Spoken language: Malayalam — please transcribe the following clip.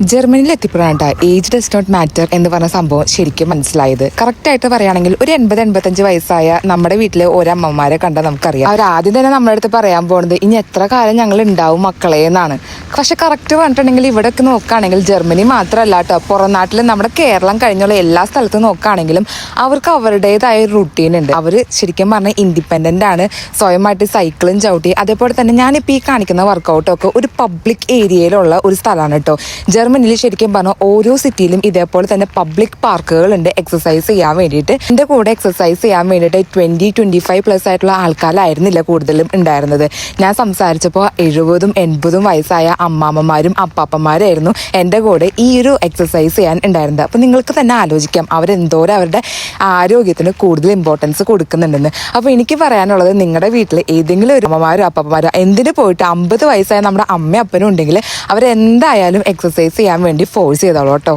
ജർമ്മനിയിൽ എത്തിയപ്പോഴാണ് ഏജ് ഡസ് നോട്ട് മാറ്റർ എന്ന് പറഞ്ഞ സംഭവം ശരിക്കും മനസ്സിലായത്. കറക്റ്റായിട്ട് പറയുകയാണെങ്കിൽ ഒരു 80-85 വയസ്സായ നമ്മുടെ വീട്ടിലെ ഒരമ്മമാരെ കണ്ടാൽ നമുക്കറിയാം അവർ ആദ്യം തന്നെ നമ്മുടെ അടുത്ത് പറയാൻ പോകുന്നത് ഇനി എത്ര കാലം ഞങ്ങൾ ഉണ്ടാവും മക്കളെ എന്നാണ്. പക്ഷെ കറക്റ്റ് പറഞ്ഞിട്ടുണ്ടെങ്കിൽ ഇവിടെയൊക്കെ നോക്കുകയാണെങ്കിൽ ജർമ്മനി മാത്രമല്ല കേട്ടോ, പുറം നാട്ടിൽ നമ്മുടെ കേരളം കഴിഞ്ഞുള്ള എല്ലാ സ്ഥലത്തും നോക്കുകയാണെങ്കിലും അവർക്ക് അവരുടേതായ ഒരു റുട്ടീൻ ഉണ്ട്. അവർ ശരിക്കും പറഞ്ഞാൽ ഇൻഡിപെൻഡൻ്റ് ആണ്, സ്വയമായിട്ട് സൈക്കിളും ചവിട്ടി. അതേപോലെ തന്നെ ഞാനിപ്പോൾ ഈ കാണിക്കുന്ന വർക്കൗട്ടൊക്കെ ഒരു പബ്ലിക് ഏരിയയിലുള്ള ഒരു സ്ഥലമാണ് കേട്ടോ. ജർമ്മനിയിൽ ശരിക്കും പറഞ്ഞാൽ ഓരോ സിറ്റിയിലും ഇതേപോലെ തന്നെ പബ്ലിക് പാർക്കുകളുണ്ട് എക്സസൈസ് ചെയ്യാൻ വേണ്ടിയിട്ട്. എൻ്റെ കൂടെ എക്സസൈസ് ചെയ്യാൻ വേണ്ടിയിട്ട് 20-25+ ആയിട്ടുള്ള ആൾക്കാരായിരുന്നില്ല കൂടുതലും ഉണ്ടായിരുന്നത്. ഞാൻ സംസാരിച്ചപ്പോൾ 70-80 വയസ്സായ അമ്മാമ്മമാരും അപ്പാപ്പന്മാരായിരുന്നു എൻ്റെ കൂടെ ഈ ഒരു എക്സസൈസ് ചെയ്യാൻ ഉണ്ടായിരുന്നത്. അപ്പോൾ നിങ്ങൾക്ക് തന്നെ ആലോചിക്കാം അവരെന്തോരം അവരുടെ ആരോഗ്യത്തിന് കൂടുതൽ ഇമ്പോർട്ടൻസ് കൊടുക്കുന്നുണ്ടെന്ന്. അപ്പോൾ എനിക്ക് പറയാനുള്ളത് നിങ്ങളുടെ വീട്ടിൽ ഏതെങ്കിലും ഒരു അമ്മമാരോ അപ്പാപ്പന്മാരോ എന്തിനു പോയിട്ട് 50 വയസ്സായ നമ്മുടെ അമ്മയും അപ്പനും ഉണ്ടെങ്കിൽ അവരെന്തായാലും എക്സസൈസ് ചെയ്യാൻ വേണ്ടി ഫോഴ്സ് ചെയ്തോളൂ കേട്ടോ.